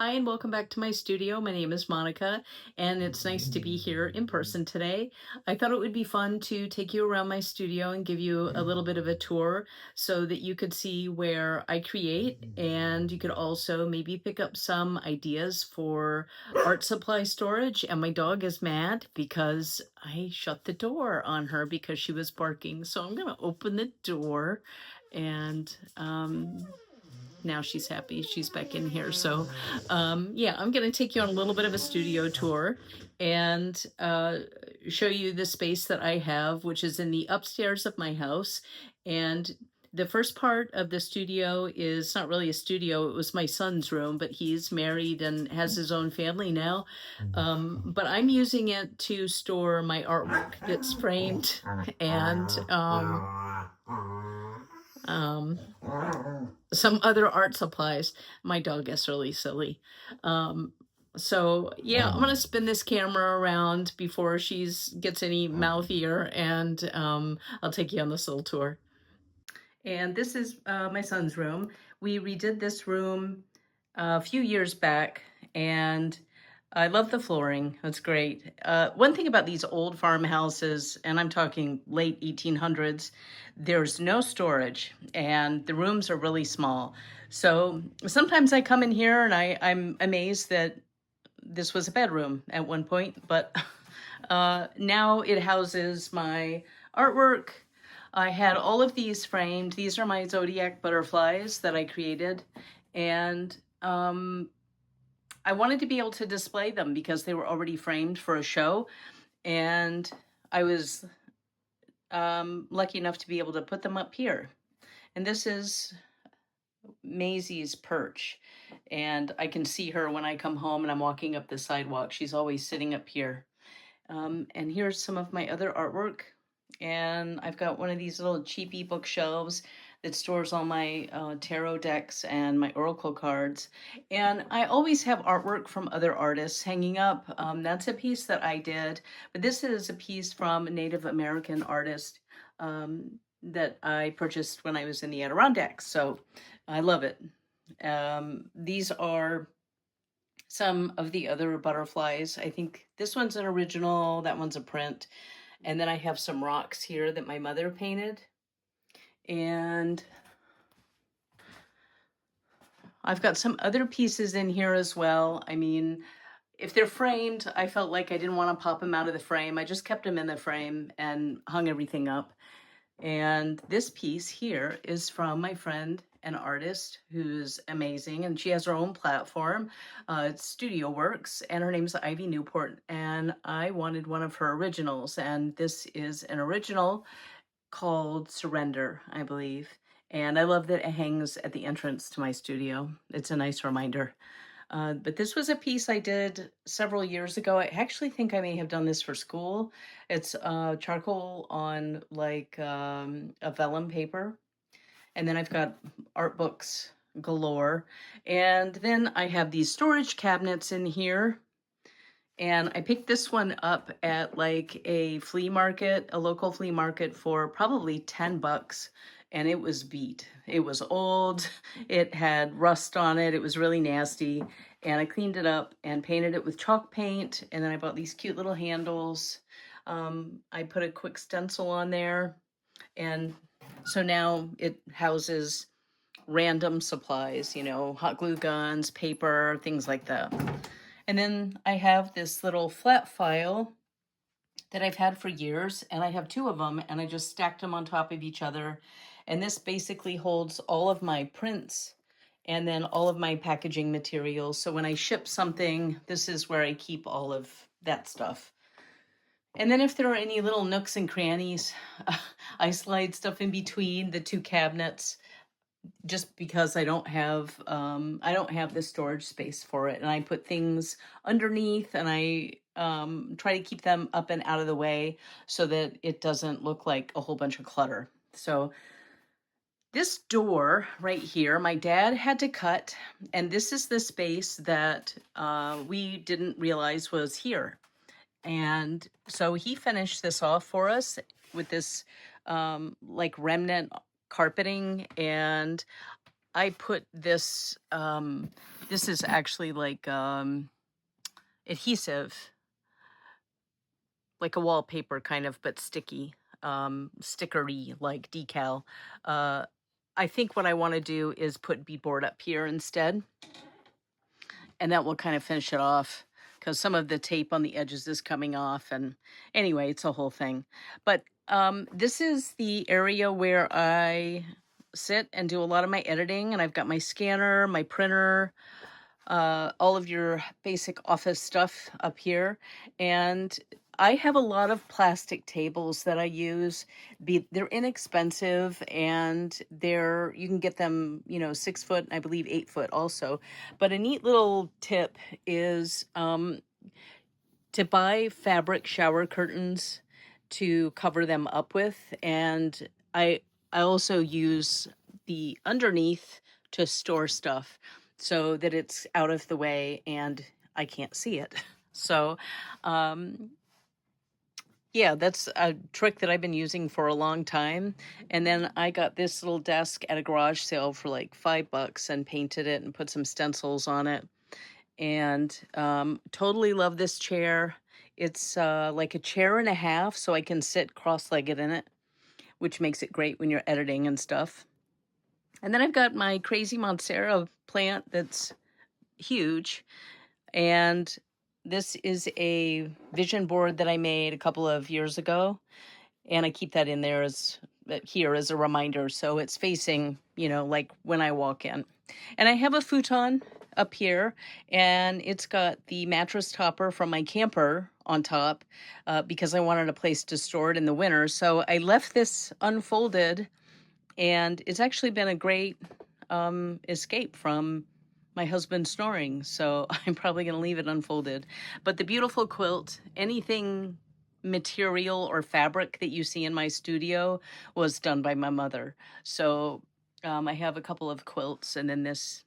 Hi, and welcome back to my studio. My name is Monica, and it's nice to be here in person today. I thought it would be fun to take you around my studio and give you a little bit of a tour so that you could see where I create, and you could also maybe pick up some ideas for art supply storage. And my dog is mad because I shut the door on her because she was barking. So I'm going to open the door and now she's happy. She's back in here. So yeah, I'm going to take you on a little bit of a studio tour and show you the space that I have, which is in the upstairs of my house. And the first part of the studio is not really a studio. It was my son's room, but he's married and has his own family now. But I'm using it to store my artwork that's framed and some other art supplies. My dog gets really silly. So yeah, I'm gonna spin this camera around before she gets any mouthier, and I'll take you on this little tour. And this is my son's room. We redid this room a few years back, and I love the flooring. It's great. One thing about these old farmhouses, and I'm talking late 1800s, there's no storage, and the rooms are really small. So sometimes I come in here and I'm amazed that this was a bedroom at one point, but now it houses my artwork. I had all of these framed. These are my zodiac butterflies that I created, and I wanted to be able to display them because they were already framed for a show, and I was lucky enough to be able to put them up here. And this is Maisie's perch, and I can see her when I come home and I'm walking up the sidewalk. She's always sitting up here. And here's some of my other artwork. And I've got one of these little cheapy bookshelves that stores all my tarot decks and my oracle cards. And I always have artwork from other artists hanging up. That's a piece that I did, but this is a piece from a Native American artist that I purchased when I was in the Adirondacks. So I love it. These are some of the other butterflies. I think this one's an original, that one's a print. And then I have some rocks here that my mother painted. And I've got some other pieces in here as well. I mean, if they're framed, I felt like I didn't want to pop them out of the frame. I just kept them in the frame and hung everything up. And this piece here is from my friend, an artist who's amazing, and she has her own platform. It's Studioworks, and her name's Ivy Newport, and I wanted one of her originals, and this is an original called Surrender, I believe. And I love that it hangs at the entrance to my studio. It's a nice reminder. But this was a piece I did several years ago. I actually think I may have done this for school. It's charcoal on like a vellum paper. And then I've got art books galore. And then I have these storage cabinets in here. And I picked this one up at like a flea market, a local flea market, for probably 10 bucks. And it was beat. It was old. It had rust on it. It was really nasty. And I cleaned it up and painted it with chalk paint. And then I bought these cute little handles. I put a quick stencil on there. And so now it houses random supplies, you know, hot glue guns, paper, things like that. And then I have this little flat file that I've had for years, and I have two of them, and I just stacked them on top of each other. And this basically holds all of my prints and then all of my packaging materials. So when I ship something, this is where I keep all of that stuff. And then if there are any little nooks and crannies, I slide stuff in between the two cabinets just because I don't have the storage space for it. And I put things underneath, and I try to keep them up and out of the way so that it doesn't look like a whole bunch of clutter. So this door right here, my dad had to cut, and this is the space that we didn't realize was here. And so he finished this off for us with this like remnant carpeting, and I put this, this is actually like adhesive, like a wallpaper kind of, but sticky, stickery, like decal. Uh, I think what I want to do is put beadboard up here instead, and that will kind of finish it off because some of the tape on the edges is coming off. And anyway, it's a whole thing. But this is the area where I sit and do a lot of my editing, and I've got my scanner, my printer, all of your basic office stuff up here. And I have a lot of plastic tables that I use. They're inexpensive, and you can get them, 6 foot, I believe 8 foot also. But a neat little tip is to buy fabric shower curtains to cover them up with. And I also use the underneath to store stuff so that it's out of the way and I can't see it. So, yeah, that's a trick that I've been using for a long time. And then I got this little desk at a garage sale for like $5 and painted it and put some stencils on it. And totally love this chair. It's like a chair and a half, so I can sit cross-legged in it, which makes it great when you're editing and stuff. And then I've got my crazy Monstera plant that's huge. And this is a vision board that I made a couple of years ago. And I keep that in there here as a reminder. So it's facing, like when I walk in. And I have a futon up here, and it's got the mattress topper from my camper on top because I wanted a place to store it in the winter. So I left this unfolded, and it's actually been a great escape from my husband snoring. So I'm probably going to leave it unfolded. But the beautiful quilt, anything material or fabric that you see in my studio was done by my mother. So I have a couple of quilts, and then this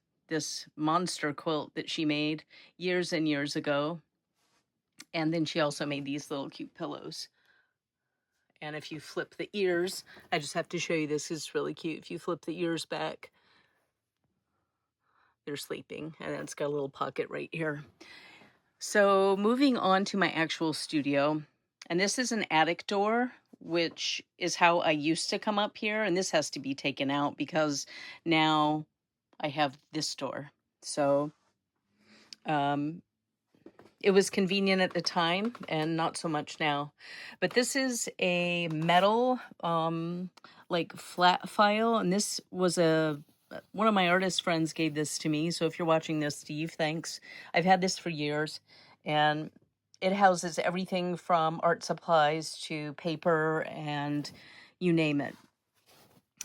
monster quilt that she made years and years ago. And then she also made these little cute pillows. And if you flip the ears, I just have to show you, this is really cute. If you flip the ears back, they're sleeping, and it's got a little pocket right here. So moving on to my actual studio, and this is an attic door, which is how I used to come up here, and this has to be taken out because now I have this door. So it was convenient at the time and not so much now. But this is a metal like flat file, and this was one of my artist friends gave this to me. So if you're watching this, Steve, thanks. I've had this for years, and it houses everything from art supplies to paper and you name it.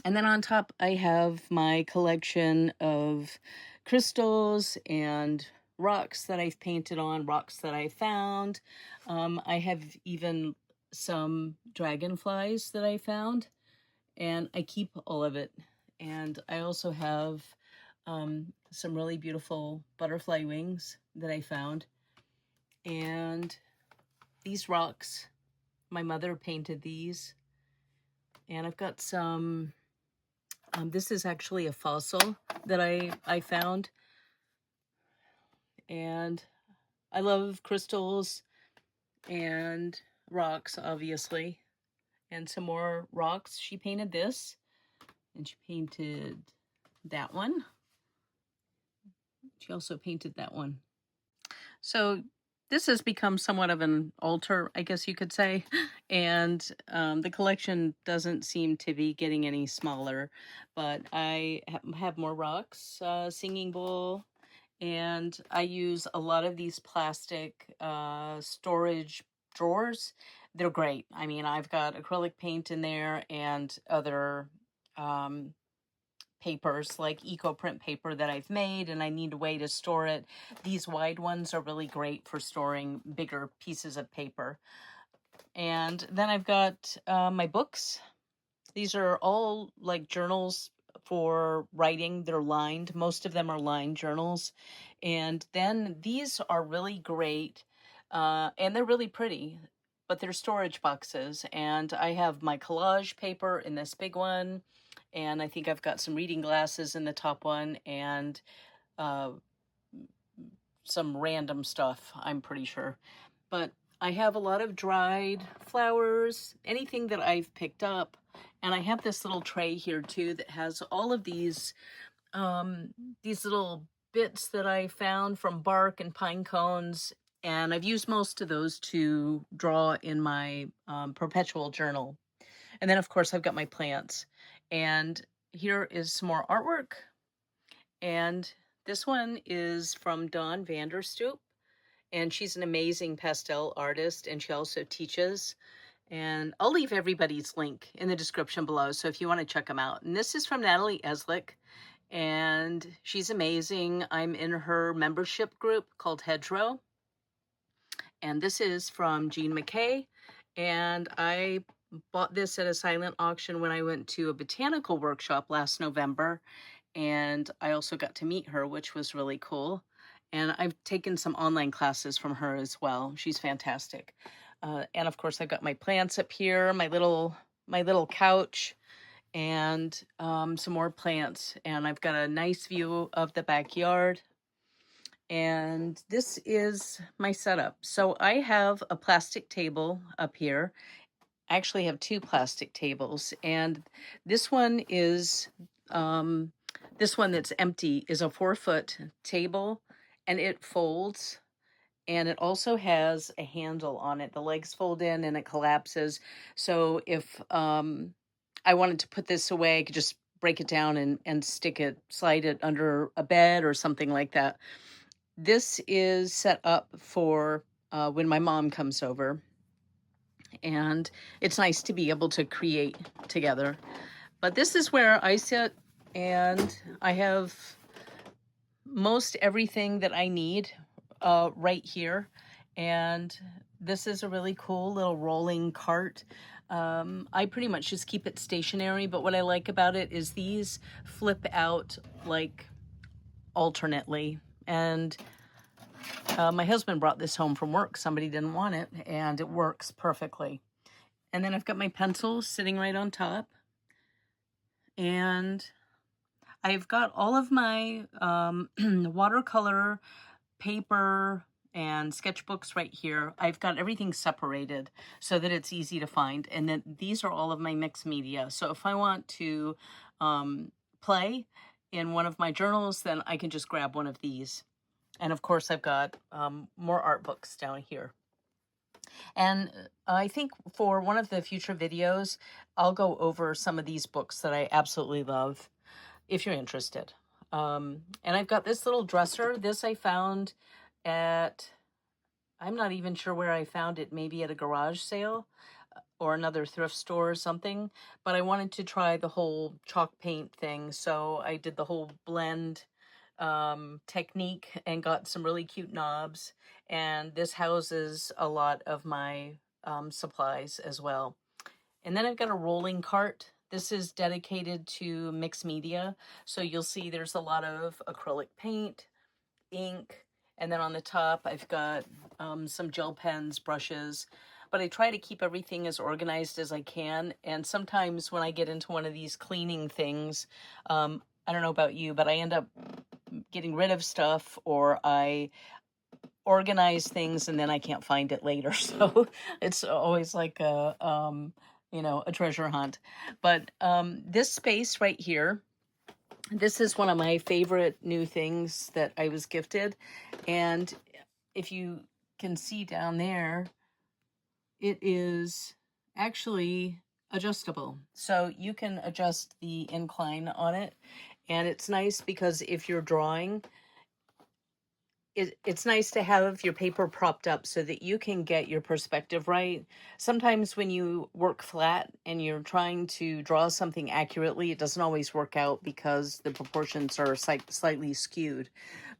And then on top, I have my collection of crystals and rocks that I've painted on, rocks that I found. I have even some dragonflies that I found, and I keep all of it. And I also have some really beautiful butterfly wings that I found. And these rocks, my mother painted these. And I've got some, this is actually a fossil that I found. And I love crystals and rocks, obviously. And some more rocks. She painted this, and she painted that one. She also painted that one. So this has become somewhat of an altar, I guess you could say. And the collection doesn't seem to be getting any smaller. But I have more rocks, singing bowl. And I use a lot of these plastic storage drawers. They're great. I mean, I've got acrylic paint in there and other papers like eco print paper that I've made, and I need a way to store it. These wide ones are really great for storing bigger pieces of paper. And then I've got my books. These are all like journals for writing. They're lined. Most of them are lined journals. And then these are really great, and they're really pretty, but they're storage boxes. And I have my collage paper in this big one, And I think I've got some reading glasses in the top one, and uh, some random stuff, I'm pretty sure. But I have a lot of dried flowers, anything that I've picked up. And I have this little tray here too that has all of these little bits that I found from bark and pine cones. And I've used most of those to draw in my perpetual journal. And then, of course, I've got my plants. And here is some more artwork. And this one is from Vander, Stoep. And she's an amazing pastel artist, and she also teaches. And I'll leave everybody's link in the description below, so if you want to check them out. And this is from Natalie Eslick, and she's amazing. I'm in her membership group called Hedgerow. And this is from Jean McKay, and I bought this at a silent auction when I went to a botanical workshop last November, and I also got to meet her, which was really cool. And I've taken some online classes from her as well. She's fantastic. And of course, I've got my plants up here, my little couch, and some more plants. And I've got a nice view of the backyard. And this is my setup. So I have a plastic table up here. I actually have two plastic tables, and this one is this one that's empty is a 4-foot table, and it folds, and it also has a handle on it. The legs fold in and it collapses. So if I wanted to put this away, I could just break it down and slide it under a bed or something like that. This is set up for when my mom comes over, and it's nice to be able to create together. But this is where I sit, and I have most everything that I need right here. And this is a really cool little rolling cart. I pretty much just keep it stationary, but what I like about it is these flip out like alternately. And my husband brought this home from work. Somebody didn't want it, and it works perfectly. And then I've got my pencils sitting right on top. And I've got all of my watercolor paper and sketchbooks right here. I've got everything separated so that it's easy to find. And then these are all of my mixed media. So if I want to play in one of my journals, then I can just grab one of these. And of course, I've got more art books down here. And I think for one of the future videos, I'll go over some of these books that I absolutely love, if you're interested. And I've got this little dresser. This I found at, I'm not even sure where I found it, maybe at a garage sale or another thrift store or something. But I wanted to try the whole chalk paint thing, so I did the whole blend technique and got some really cute knobs. And this houses a lot of my supplies as well. And then I've got a rolling cart. This is dedicated to mixed media. So you'll see there's a lot of acrylic paint, ink, and then on the top I've got some gel pens, brushes. But I try to keep everything as organized as I can. And sometimes when I get into one of these cleaning things, I don't know about you, but I end up getting rid of stuff, or I organize things and then I can't find it later. So it's always like a treasure hunt. But this space right here, this is one of my favorite new things that I was gifted. And if you can see down there, it is actually adjustable. So you can adjust the incline on it. And it's nice because if you're drawing, it's nice to have your paper propped up so that you can get your perspective right. Sometimes when you work flat and you're trying to draw something accurately, it doesn't always work out because the proportions are slightly skewed.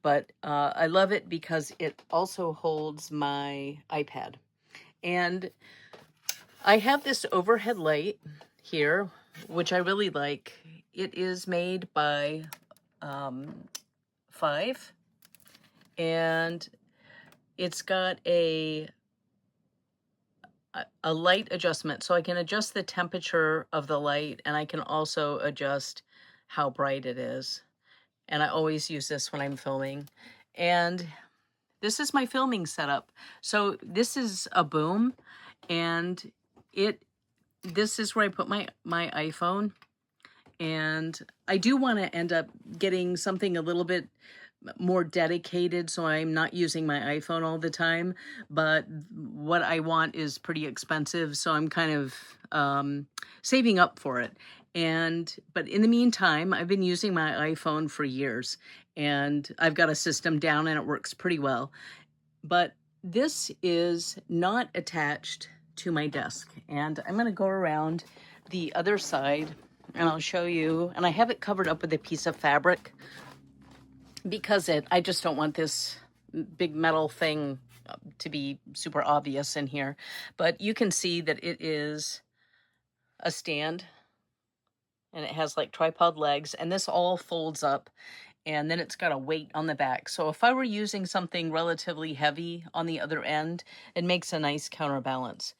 But I love it because it also holds my iPad. And I have this overhead light here, which I really like. It is made by 5. And it's got a a light adjustment. So I can adjust the temperature of the light, and I can also adjust how bright it is. And I always use this when I'm filming. And this is my filming setup. So this is a boom, and this is where I put my iPhone. And I do want to end up getting something a little bit more dedicated, so I'm not using my iPhone all the time. But what I want is pretty expensive, so I'm kind of saving up for it. But in the meantime, I've been using my iPhone for years, and I've got a system down and it works pretty well. But this is not attached to my desk, and I'm going to go around the other side and I'll show you. And I have it covered up with a piece of fabric because I just don't want this big metal thing to be super obvious in here. But you can see that it is a stand, and it has like tripod legs, and this all folds up, and then it's got a weight on the back. So if I were using something relatively heavy on the other end, it makes a nice counterbalance.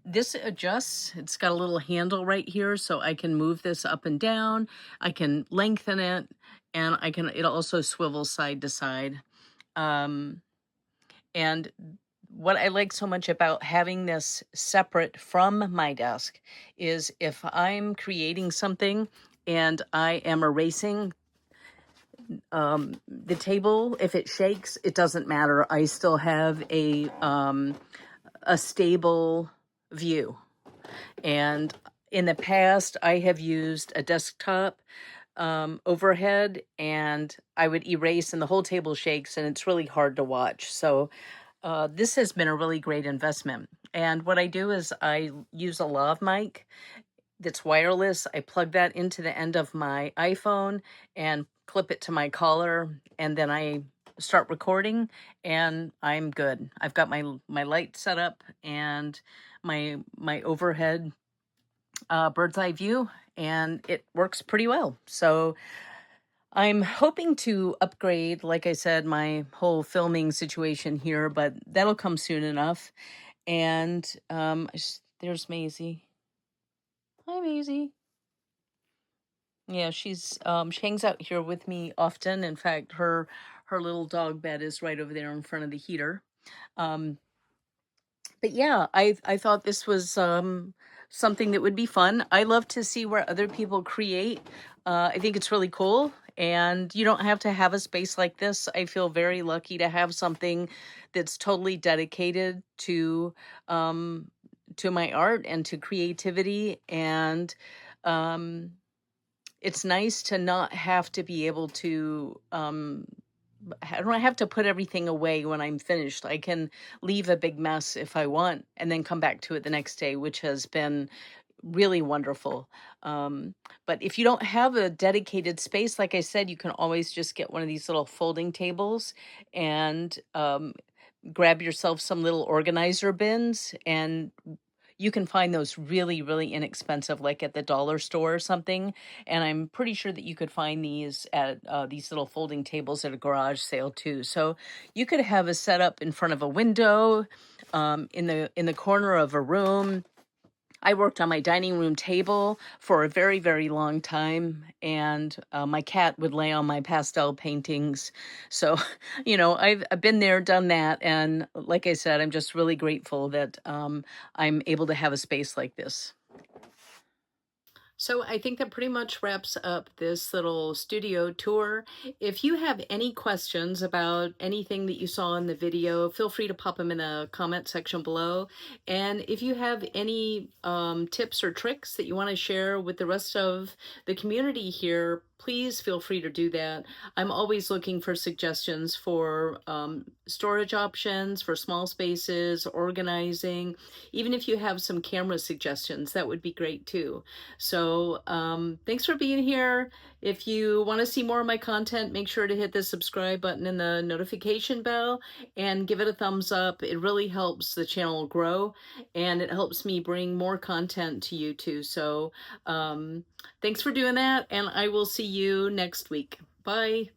This adjusts. It's got a little handle right here, so I can move this up and down. I can lengthen it, and it also swivels side to side. And what I like so much about having this separate from my desk is if I'm creating something and I am erasing the table, if it shakes, it doesn't matter. I still have a stable view. And in the past, I have used a desktop overhead, and I would erase and the whole table shakes, and it's really hard to watch. So this has been a really great investment. And what I do is I use a lav mic that's wireless. I plug that into the end of my iPhone and clip it to my collar, and then I start recording, and I'm good. I've got my light set up and my overhead bird's eye view, and it works pretty well. So I'm hoping to upgrade, like I said, my whole filming situation here, but that'll come soon enough. And there's Maisie. Hi, Maisie. Yeah, she hangs out here with me often. In fact, her little dog bed is right over there in front of the heater. Um, but yeah, I thought this was something that would be fun. I love to see where other people create. I think it's really cool, and you don't have to have a space like this. I feel very lucky to have something that's totally dedicated to my art and to creativity. And it's nice to not have to be able to I don't have to put everything away when I'm finished. I can leave a big mess if I want and then come back to it the next day, which has been really wonderful. But if you don't have a dedicated space, like I said, you can always just get one of these little folding tables and grab yourself some little organizer bins, and you can find those really, really inexpensive, like at the dollar store or something. And I'm pretty sure that you could find these at these little folding tables at a garage sale too. So you could have a setup in front of a window, in the corner of a room. I worked on my dining room table for a very, very long time, and my cat would lay on my pastel paintings. So, I've been there, done that, and like I said, I'm just really grateful that I'm able to have a space like this. So I think that pretty much wraps up this little studio tour. If you have any questions about anything that you saw in the video, feel free to pop them in the comment section below. And if you have any tips or tricks that you want to share with the rest of the community here, please feel free to do that. I'm always looking for suggestions for storage options, for small spaces, organizing. Even if you have some camera suggestions, that would be great too. So thanks for being here. If you want to see more of my content, make sure to hit the subscribe button and the notification bell and give it a thumbs up. It really helps the channel grow, and it helps me bring more content to you too. So thanks for doing that, and I will see you next week. Bye.